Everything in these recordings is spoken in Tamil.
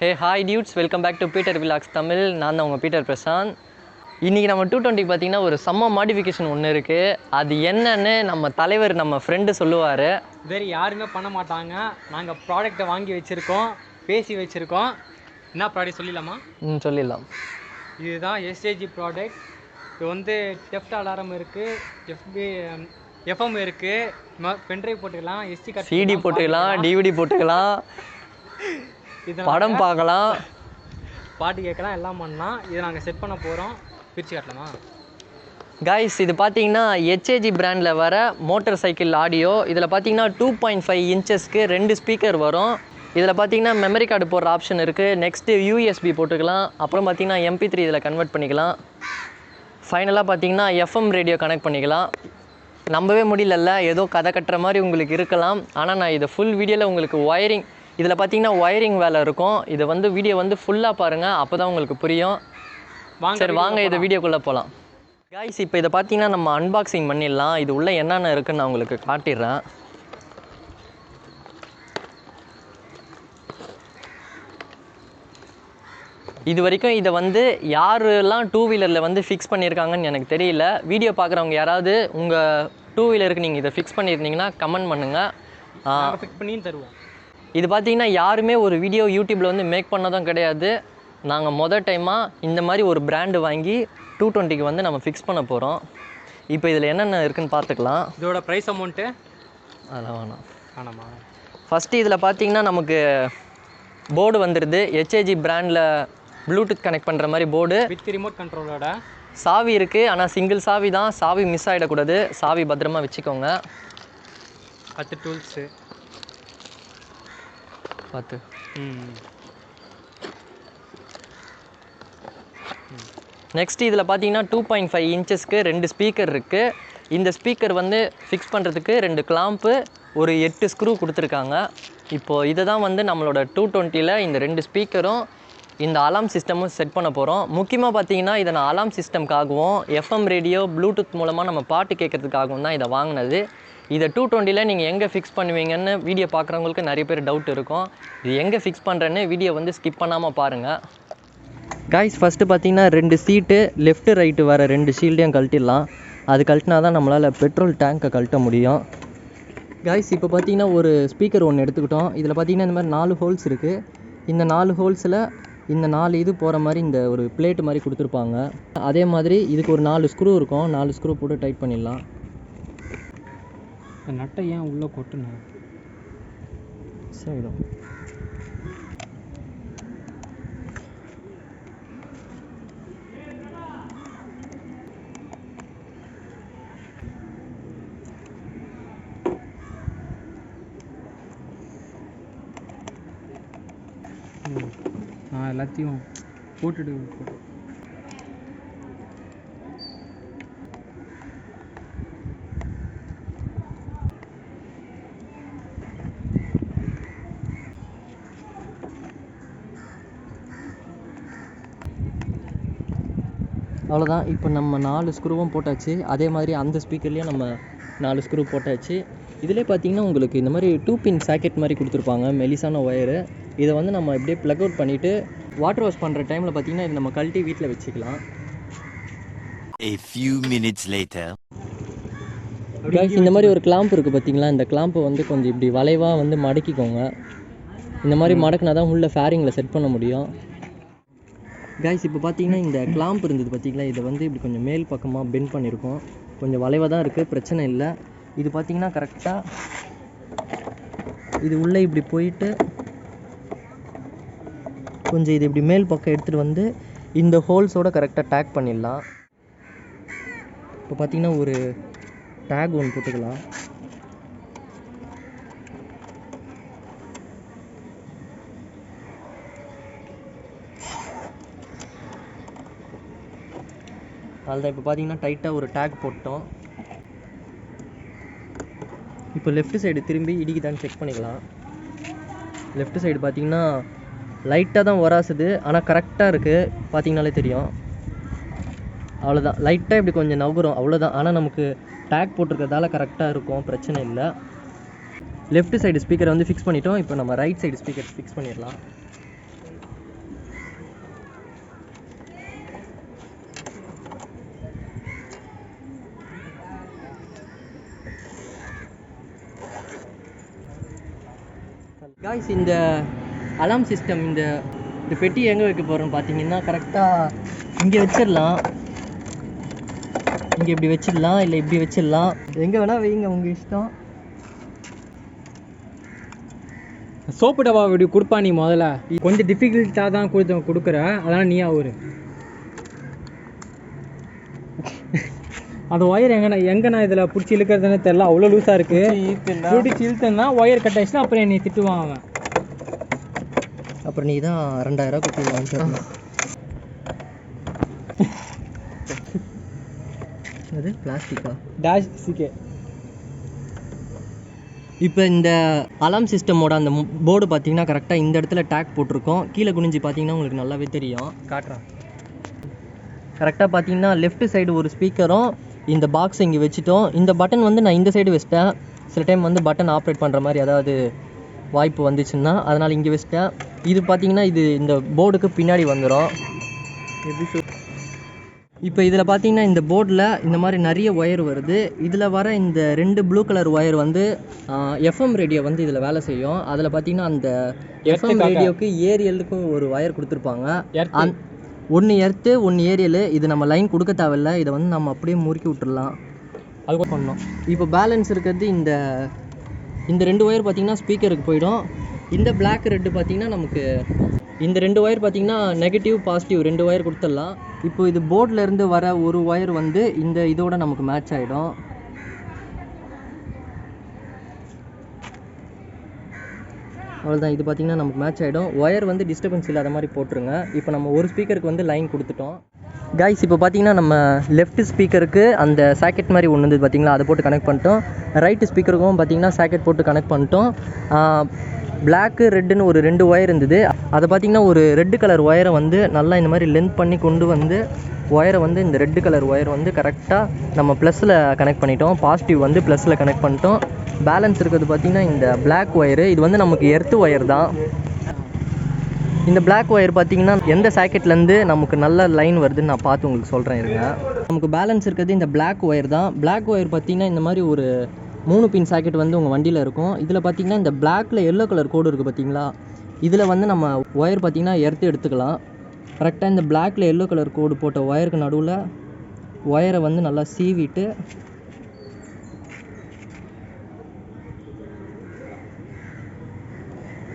Hey hi dudes, welcome back to Peter vlogs Tamil. நான் தான் உங்கள் பீட்டர் பிரசாந்த். இன்றைக்கி நம்ம 220 பார்த்திங்கன்னா ஒரு செம்ம மாடிஃபிகேஷன் ஒன்று இருக்குது. அது என்னன்னு நம்ம தலைவர் நம்ம ஃப்ரெண்டு சொல்லுவார். வேறு யாருமே பண்ண மாட்டாங்க. நாங்கள் ப்ராடக்டை வாங்கி வச்சுருக்கோம், பேசி வச்சுருக்கோம். என்ன ப்ராடக்ட் சொல்லிடலாமா? சொல்லிடலாம். இதுதான் எஸ்ஏஜி ப்ராடக்ட். இது வந்து டெஃப்ட் அலாரம் இருக்குது, எஃப்எம் இருக்குது, பென்ட்ரைவ் போட்டுக்கலாம், எஸ்டி கார்டு சிடி போட்டுக்கலாம், டிவிடி போட்டுக்கலாம், படம் பார்க்கலாம், பாட்டு கேட்கலாம், எல்லாம் பண்ணலாம். இதை நாங்கள் செட் பண்ண போகிறோம். பிரித்து காட்டலாமா கைஸ்? இது பார்த்தீங்கன்னா ஹெச்ஏஜி பிராண்டில் வர மோட்டர் சைக்கிள் ஆடியோ. இதில் பார்த்தீங்கன்னா 2.5 இன்ச்சஸ்க்கு 2 ஸ்பீக்கர் வரும். இதில் பார்த்தீங்கன்னா மெமரி கார்டு போடுற ஆப்ஷன் இருக்குது. நெக்ஸ்ட்டு யூஎஸ்பி போட்டுக்கலாம். அப்புறம் பார்த்தீங்கன்னா MP3 இதில் கன்வெர்ட் பண்ணிக்கலாம். ஃபைனலாக பார்த்தீங்கன்னா எஃப்எம் ரேடியோ கனெக்ட் பண்ணிக்கலாம். நம்பவே முடியலல்ல, ஏதோ கதை கட்டுற மாதிரி உங்களுக்கு இருக்கலாம். ஆனால் நான் இதை ஃபுல் வீடியோவில் உங்களுக்கு ஒயரிங், இதில் பார்த்தீங்கன்னா ஒயரிங் வேலை இருக்கும். இதை வந்து வீடியோ வந்து ஃபுல்லாக பாருங்கள், அப்போ தான் உங்களுக்கு புரியும். சரி வாங்க இதை வீடியோக்குள்ளே போகலாம். கைஸ், இப்போ இதை பார்த்தீங்கன்னா நம்ம அன்பாக்சிங் பண்ணிடலாம். இது உள்ளே என்னென்ன இருக்குன்னு நான் உங்களுக்கு காட்டிடுறேன். இது வரைக்கும் இதை வந்து யாரெல்லாம் 2 வீலரில் வந்து ஃபிக்ஸ் பண்ணியிருக்காங்கன்னு எனக்கு தெரியல. வீடியோ பார்க்குறவங்க யாராவது உங்கள் 2 வீலருக்கு நீங்கள் இதை ஃபிக்ஸ் பண்ணியிருந்தீங்கன்னா கமெண்ட் பண்ணுங்கள், ஃபிக்ஸ் பண்ணி தருவோம். இது பார்த்தீங்கன்னா யாருமே ஒரு வீடியோ யூடியூப்பில் வந்து மேக் பண்ணதும் கிடையாது. நாங்கள் மொதல் டைமாக இந்த மாதிரி ஒரு பிராண்டு வாங்கி 220க்கு வந்து நம்ம ஃபிக்ஸ் பண்ண போகிறோம். இப்போ இதில் என்னென்ன இருக்குதுன்னு பார்த்துக்கலாம். இதோட ப்ரைஸ் அமௌண்ட்டு அதெல்லாம் வேணாமா? ஃபஸ்ட்டு இதில் பார்த்தீங்கன்னா நமக்கு போர்டு வந்துடுது. ஹெச்ஏஜி பிராண்டில் ப்ளூடூத் கனெக்ட் பண்ணுற மாதிரி போர்டு வித் ரிமோட் கண்ட்ரோலோட. சாவி இருக்குது, ஆனால் சிங்கிள் சாவி தான். சாவி மிஸ் ஆகிடக்கூடாது, சாவி பத்திரமா வச்சுக்கோங்க. 10 டூல்ஸு 10. நெக்ஸ்ட்டு இதில் பார்த்தீங்கன்னா 2.5 இன்ச்சஸ்க்கு 2 ஸ்பீக்கர் இருக்குது. இந்த ஸ்பீக்கர் வந்து ஃபிக்ஸ் பண்ணுறதுக்கு 2 கிளாம்ப்பு, ஒரு 8 ஸ்க்ரூ கொடுத்துருக்காங்க. இப்போது இதை தான் வந்து நம்மளோட 220ல் இந்த 2 ஸ்பீக்கரும் இந்த அலாம் சிஸ்டமும் செட் பண்ண போகிறோம். முக்கியமாக பார்த்தீங்கன்னா இதை நான் அலாம் சிஸ்டம்காகவும் எஃப்எம் ரேடியோ ப்ளூடூத் மூலமாக நம்ம பாட்டு கேட்குறதுக்காகவும் தான் இதை வாங்கினது. இதை 220ல் நீங்கள் எங்கே ஃபிக்ஸ் பண்ணுவீங்கன்னு வீடியோ பார்க்குறவங்களுக்கு நிறைய பேர் டவுட் இருக்கும். இது எங்கே ஃபிக்ஸ் பண்ணுறேன்னு வீடியோ வந்து ஸ்கிப் பண்ணாமல் பாருங்கள். கைஸ், ஃபஸ்ட்டு பார்த்தீங்கன்னா 2 சீட்டு லெஃப்ட்டு ரைட்டு வர 2 ஷீல்டையும் கழட்டிடலாம். அது கழட்டினா தான் நம்மளால் பெட்ரோல் டேங்கை கழட்ட முடியும். கைஸ், இப்போ பார்த்தீங்கன்னா ஒரு ஸ்பீக்கர் ஒன்று எடுத்துக்கிட்டோம். இதில் பார்த்தீங்கன்னா இந்த மாதிரி 4 ஹோல்ஸ் இருக்குது. இந்த 4 ஹோல்ஸில் இந்த 4 இது போகிற மாதிரி இந்த ஒரு பிளேட்டு மாதிரி கொடுத்துருப்பாங்க. அதே மாதிரி இதுக்கு ஒரு 4 ஸ்க்ரூ இருக்கும். 4 ஸ்க்ரூ போட்டு டைட் பண்ணிடலாம். நட்டை ஏன் உள்ளே கொட்டுனேன்? சரிதான். நான் எல்லாத்தையும் போட்டுட்டு அவ்வளோதான். இப்போ நம்ம 4 ஸ்க்ரூவும் போட்டாச்சு. அதே மாதிரி அந்த ஸ்பீக்கர்லேயும் நம்ம 4 ஸ்க்ரூ போட்டாச்சு. இதிலே பார்த்தீங்கன்னா உங்களுக்கு இந்த மாதிரி 2 பின் சாக்கெட் மாதிரி கொடுத்துருப்பாங்க, மெலிசான ஒயரு. இதை வந்து நம்ம இப்படியே ப்ளக் அவுட் பண்ணிவிட்டு வாட்டர் வாஷ் பண்ணுற டைமில் பார்த்தீங்கன்னா இது நம்ம கழட்டி வீட்டில் வச்சுக்கலாம். A few minutes later. இந்த மாதிரி ஒரு கிளாம்ப் இருக்குது பார்த்தீங்களா? இந்த கிளாம்பை வந்து கொஞ்சம் இப்படி வளைவாக வந்து மடக்கிக்கோங்க. இந்த மாதிரி மடக்கினா தான் உள்ள ஃபேரிங்கில் செட் பண்ண முடியும். கைஸ், இப்போ பார்த்தீங்கன்னா இந்த கிளாம்ப் இருந்தது பார்த்தீங்களா? இதை வந்து இப்படி கொஞ்சம் மேல் பக்கமாக பெண்ட் பண்ணியிருக்கோம். கொஞ்சம் வளைவாக தான் இருக்குது, பிரச்சனை இல்லை. இது பார்த்தீங்கன்னா கரெக்டாக இது உள்ளே இப்படி போயிட்டு கொஞ்சம் இது இப்படி மேல் பக்கம் எடுத்துகிட்டு வந்து இந்த ஹோல்ஸோடு கரெக்டாக டேக் பண்ணிடலாம். இப்போ பார்த்தீங்கன்னா ஒரு டேக் ஒன்று போட்டுக்கலாம். அதுதான் இப்போ பார்த்தீங்கன்னா டைட்டாக ஒரு டேக் போட்டோம். இப்போ லெஃப்ட் சைடு திரும்பி இடிக்குதான்னு செக் பண்ணிக்கலாம். லெஃப்ட் சைடு பார்த்தீங்கன்னா லைட்டாக தான் வராசுது, ஆனால் கரெக்டாக இருக்குது, பார்த்தீங்கனாலே தெரியும். அவ்வளோதான், லைட்டாக இப்படி கொஞ்சம் நவுகிறோம், அவ்வளோதான். ஆனால் நமக்கு டேக் போட்டிருக்கிறதால கரெக்டாக இருக்கும், பிரச்சனை இல்லை. லெஃப்ட் சைடு ஸ்பீக்கரை வந்து ஃபிக்ஸ் பண்ணிட்டோம். இப்போ நம்ம ரைட் சைடு ஸ்பீக்கர் ஃபிக்ஸ் பண்ணிடலாம். காய்ஸ் இந்த அலாம் சிஸ்டம் இந்த பெட்டி எங்கே வைக்க போகிறோம்னு பார்த்தீங்கன்னா கரெக்டாக இங்கே வச்சிடலாம். இங்கே இப்படி வச்சிடலாம், இல்லை இப்படி வச்சிடலாம், எங்கே வேணால் வைங்க, உங்கள் இஷ்டம். சோப்பு டப்பா இப்படி கொடுப்பா நீ முதல்ல கொஞ்சம் டிஃபிகல்ட்டாக தான் கொடுக்குற, அதனால் நீயா ஒரு அந்த ஒயர் எங்கண்ணா இதில் பிடிச்சி இழுக்கிறதுன்னு தெரியல, அவ்வளோ லூஸாக இருக்குது. பிடிச்சி இழுத்தேன்னா ஒயர் கட் ஆயிடுச்சுன்னா அப்புறம் என்னை திட்டுவான் அவன். அப்புறம் நீ தான் 2000 கொடுத்து வாங்கிட்டு அது பிளாஸ்டிக்கா டேஷ் சிக்கே. இப்போ இந்த அலாம் சிஸ்டமோட அந்த போர்டு பார்த்தீங்கன்னா கரெக்டாக இந்த இடத்துல டேக் போட்டிருக்கோம். கீழே குனிஞ்சு பார்த்தீங்கன்னா உங்களுக்கு நல்லாவே தெரியும். காட்டுறான். கரெக்டாக பார்த்தீங்கன்னா லெஃப்ட் சைடு ஒரு ஸ்பீக்கரும் இந்த பாக்ஸ் இங்கே வச்சுட்டோம். இந்த பட்டன் வந்து நான் இந்த சைடு வச்சிட்டேன். சில டைம் வந்து பட்டன் ஆப்ரேட் பண்ணுற மாதிரி ஏதாவது வாய்ப்பு வந்துச்சுன்னா அதனால் இங்கே வச்சிட்டேன். இது பார்த்தீங்கன்னா இது இந்த போர்டுக்கு பின்னாடி வந்துடும். எப்படி இப்போ இதில் பார்த்தீங்கன்னா இந்த போர்டில் இந்த மாதிரி நிறைய ஒயர் வருது. இதில் வர இந்த 2 ப்ளூ கலர் ஒயர் வந்து எஃப்எம் ரேடியோ வந்து இதில் வேலை செய்யும். அதில் பார்த்தீங்கன்னா அந்த எஃப்எம் ரேடியோக்கு ஏரியலுக்கும் ஒரு ஒயர் கொடுத்துருப்பாங்க. ஒன்று எர்த்து ஒன்று ஏரியல். இது நம்ம லைன் கொடுக்க தேவையில்லை, இதை வந்து நம்ம அப்படியே முறுக்கி விட்டுடலாம். அது கூட பண்ணோம். இப்போ பேலன்ஸ் இருக்கிறது இந்த 2 ஒயர் பார்த்திங்கன்னா ஸ்பீக்கருக்கு போயிடும். இந்த பிளாக் ரெட்டு பார்த்திங்கன்னா நமக்கு இந்த 2 ஒயர் பார்த்திங்கன்னா நெகட்டிவ் பாசிட்டிவ் 2 ஒயர் கொடுத்துடலாம். இப்போ இது போர்டில் இருந்து வர ஒரு ஒயர் வந்து இந்த இதோட நமக்கு மேட்ச் ஆகிடும். அவ்வளோதான். இது பார்த்திங்கன்னா நமக்கு மேட்ச் ஆகிடும். ஒயர் வந்து டிஸ்டர்பன்ஸ் இல்லாத மாதிரி போட்டுருங்க. இப்போ நம்ம ஒரு ஸ்பீக்கருக்கு வந்து லைன் கொடுத்துட்டோம். கைஸ் இப்போ பார்த்தீங்கன்னா நம்ம லெஃப்ட் ஸ்பீக்கருக்கு அந்த சாக்கெட் மாதிரி ஒன்று வந்து பார்த்திங்களா, அதை போட்டு கனெக்ட் பண்ணிட்டோம். ரைட்டு ஸ்பீக்கருக்கும் பார்த்திங்கன்னா சாக்கெட் போட்டு கனெக்ட் பண்ணிட்டோம். பிளாக்கு ரெட்டுன்னு ஒரு 2 ஒயர் இருந்தது. அதை பார்த்திங்கன்னா ஒரு ரெட்டு கலர் ஒயரை வந்து நல்லா இந்த மாதிரி லென்த் பண்ணி கொண்டு வந்து ஒயரை வந்து இந்த ரெட்டு கலர் ஒயர் வந்து கரெக்டாக நம்ம ப்ளஸில் கனெக்ட் பண்ணிட்டோம். பாசிட்டிவ் வந்து ப்ளஸில் கனெக்ட் பண்ணிட்டோம். பேலன்ஸ் இருக்கிறது பார்த்திங்கன்னா இந்த பிளாக் ஒயரு. இது வந்து நமக்கு எர்த்து ஒயர் தான். இந்த பிளாக் ஒயர் பார்த்திங்கன்னா எந்த சாக்கெட்லேருந்து நமக்கு நல்ல லைன் வருதுன்னு நான் பார்த்து உங்களுக்கு சொல்கிறேன் இருங்க. நமக்கு பேலன்ஸ் இருக்கிறது இந்த பிளாக் ஒயர் தான். பிளாக் ஒயர் பார்த்திங்கன்னா இந்த மாதிரி ஒரு 3 பின் சாக்கெட் வந்து உங்கள் வண்டியில் இருக்கும். இதில் பார்த்திங்கன்னா இந்த பிளாக்கில் எல்லோ கலர் கோடு இருக்குது பார்த்திங்களா, இதில் வந்து நம்ம ஒயர் பார்த்திங்கன்னா எடுத்துக்கலாம். கரெக்டாக இந்த பிளாக்கில் எல்லோ கலர் கோடு போட்ட ஒயருக்கு நடுவில் ஒயரை வந்து நல்லா சீவிட்டு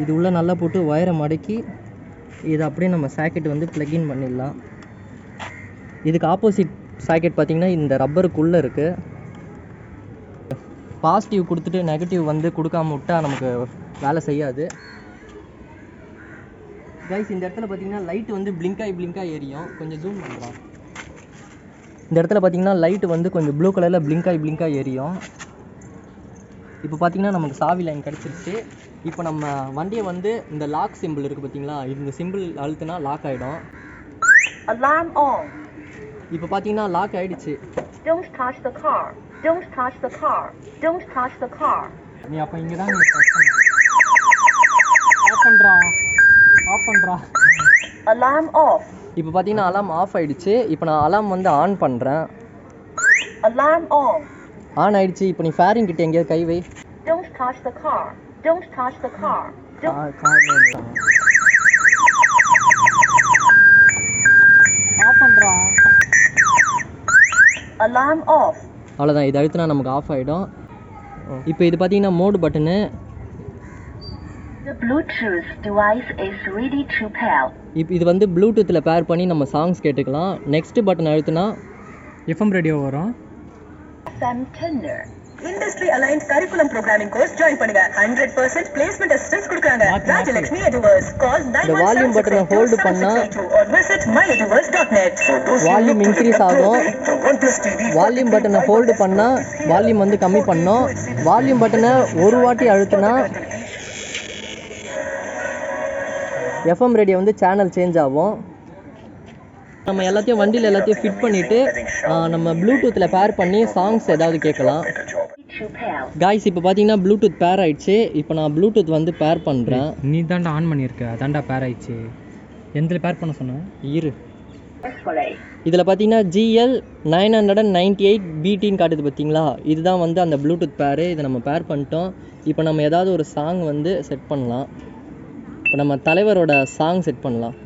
இது உள்ளே நல்லா போட்டு ஒயரை மடக்கி இதை அப்படியே நம்ம சாக்கெட் வந்து ப்ளக்இன் பண்ணிடலாம். இதுக்கு ஆப்போசிட் சாக்கெட் பார்த்திங்கன்னா இந்த ரப்பருக்குள்ளே இருக்குது. பாசிட்டிவ் கொடுத்துட்டு நெகட்டிவ் வந்து கொடுக்காம விட்டால் நமக்கு வேலை செய்யாது. கைஸ் இந்த இடத்துல பார்த்தீங்கன்னா லைட் வந்து பிளிங்காக எரியும். கொஞ்சம் ஜூம் பண்ணுறோம். இந்த இடத்துல பார்த்தீங்கன்னா லைட் வந்து கொஞ்சம் ப்ளூ கலரில் பிளிங்காக எரியும். இப்போ பார்த்தீங்கன்னா நமக்கு சாவி லைன் கிடச்சிருச்சு. இப்போ நம்ம வண்டியை வந்து இந்த லாக் சிம்பிள் இருக்குது பார்த்தீங்களா, இந்த சிம்பிள் அழுத்தினா லாக் ஆகிடும். Alarm on. இப்போ பார்த்தீங்கன்னா லாக் ஆகிடுச்சு. Don't touch the car. Don't touch the car. Don't touch the car. நீ அப்போ இங்கே தான் ஆஃப் பண்ணுறா. Alarm off. இப்போ பார்த்தீங்கன்னா அலாம் ஆஃப் ஆகிடுச்சு. இப்போ நான் அலாம் வந்து ஆன் பண்ணுறேன். Alarm on. ஆன் ஆகிடுச்சு. இப்போ நீ ஃபேரிங் கிட்ட எங்கேயாவது கை வை. Don't touch the car. Don't touch the car. Off பண்ணுறா. Alarm off. அவ்வளோதான். இது அழுத்தினா நமக்கு ஆஃப் ஆகிடும். இப்போ இது பார்த்தீங்கன்னா mode button. The Bluetooth device is ready to pair. இப்போ இது வந்து ப்ளூடூத்தில் பேர் பண்ணி நம்ம சாங்ஸ் கேட்டுக்கலாம். நெக்ஸ்ட் பட்டன் அழுத்தினா எஃப்எம் ரேடியோ வரும். FM Tender. Industry Aligned Curriculum Programming course join பண்ணுங்க. 100% placement assistance கொடுக்கறாங்க. ராஜலட்சுமி Eduvers. Call 917682 இந்த வால்யூம் பட்டனை ஹோல்ட் பண்ணா or visit myeduvers.net. Volume increase ஆகும். வால்யூம் பட்டனை ஹோல்டு பண்ணா வால்யூம் வந்து கம்மி பண்ணோம். வால்யூம் பட்டனை ஒரு வாட்டி அழுத்தினா எஃப்எம் ரேடியோ வந்து சேனல் சேஞ்ச் ஆகும். நம்ம எல்லாத்தையும் வண்டியில் எல்லாத்தையும் ஃபிட் பண்ணிவிட்டு நம்ம ப்ளூடூத்தில் பேர் பண்ணி சாங்ஸ் ஏதாவது கேட்கலாம். காய்ஸ் இப்போ பார்த்தீங்கன்னா ப்ளூடூத் பேர் ஆயிடுச்சு. இப்போ நான் ப்ளூடூத் வந்து பேர் பண்ணுறேன். நீ தாண்டா ஆன் பண்ணியிருக்க, அதாண்டா பேர் ஆயிடுச்சு. எந்த பேர் பண்ண சொன்னேன்? இரு. இதில் பார்த்தீங்கன்னா GL 998 BTன்னு காட்டுது பார்த்தீங்களா, இதுதான் வந்து அந்த ப்ளூடூத் பேரு. இதை நம்ம பேர் பண்ணிட்டோம். இப்போ நம்ம ஏதாவது ஒரு சாங் வந்து செட் பண்ணலாம். இப்போ நம்ம தலைவரோட சாங் செட் பண்ணலாம்.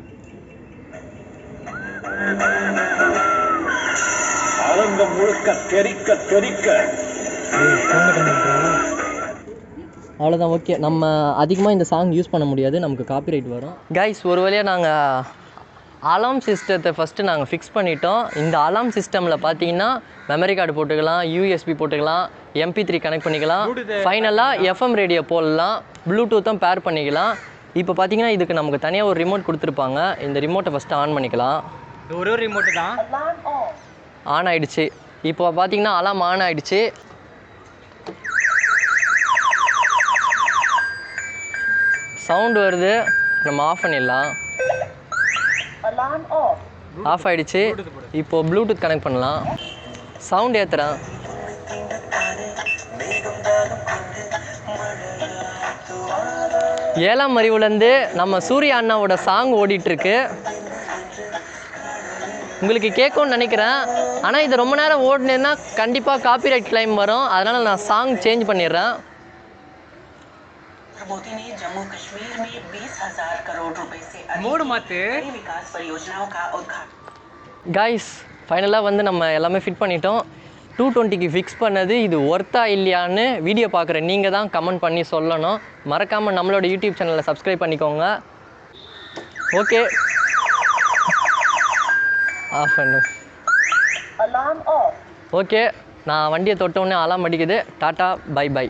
அவ்வளோதான். ஓகே, நம்ம அதிகமாக இந்த சாங் யூஸ் பண்ண முடியாது, நமக்கு காப்பிரைட் வரும். கைஸ், ஒரு வழியாக நாங்கள் அலாம் சிஸ்டத்தை ஃபஸ்ட்டு நாங்கள் ஃபிக்ஸ் பண்ணிட்டோம். இந்த அலாம் சிஸ்டமில் பார்த்தீங்கன்னா மெமரி கார்டு போட்டுக்கலாம், USB போட்டுக்கலாம், MP3 கனெக்ட் பண்ணிக்கலாம், ஃபைனலாக FM ரேடியோ போடலாம், ப்ளூடூத்தும் பேர் பண்ணிக்கலாம். இப்போ பார்த்தீங்கன்னா இதுக்கு நமக்கு தனியாக ஒரு ரிமோட் கொடுத்துருப்பாங்க. இந்த ரிமோட்டை ஃபஸ்ட்டு ஆன் பண்ணிக்கலாம். ஒரு ரிமோட்டு தான் ஆன் ஆகிடுச்சு. இப்போ பார்த்தீங்கன்னா அலாம் ஆன் ஆகிடுச்சு. சவுண்டு வருது, நம்ம ஆஃப் பண்ணிடலாம். ஆஃப் ஆகிடுச்சு. இப்போது ப்ளூடூத் கனெக்ட் பண்ணலாம். சவுண்ட் ஏற்றுறேன். ஏழாம் அறிவுலேருந்து நம்ம சூர்யா அண்ணாவோட சாங் ஓடிட்டுருக்கு. உங்களுக்கு கேட்கும்னு நினைக்கிறேன். ஆனால் இது ரொம்ப நேரம் ஓடினேன்னா கண்டிப்பாக காப்பிரைட் கிளைம் வரும். அதனால் நான் சாங் சேஞ்ச் பண்ணிடுறேன். मोदी ने जम्मू कश्मीर में 20,000 करोड़ रुपए से मोड़ माते विकास परियोजनाओं का उद्घाटन. गाइस, ஃபைனலாக வந்து நம்ம எல்லாமே ஃபிட் பண்ணிட்டோம். 220க்கு ஃபிக்ஸ் பண்ணது இது ஒர்த்தா இல்லையான்னு வீடியோ பார்க்குற நீங்கள் தான் கமெண்ட் பண்ணி சொல்லணும். மறக்காமல் நம்மளோட யூடியூப் சேனலை சப்ஸ்கிரைப் பண்ணிக்கோங்க. ஓகே, ஆஃப் பண்ணு. ஓகே, நான் வண்டியை தொட்டவுடனே அலாம் அடிக்குது. Ta-ta, bye by.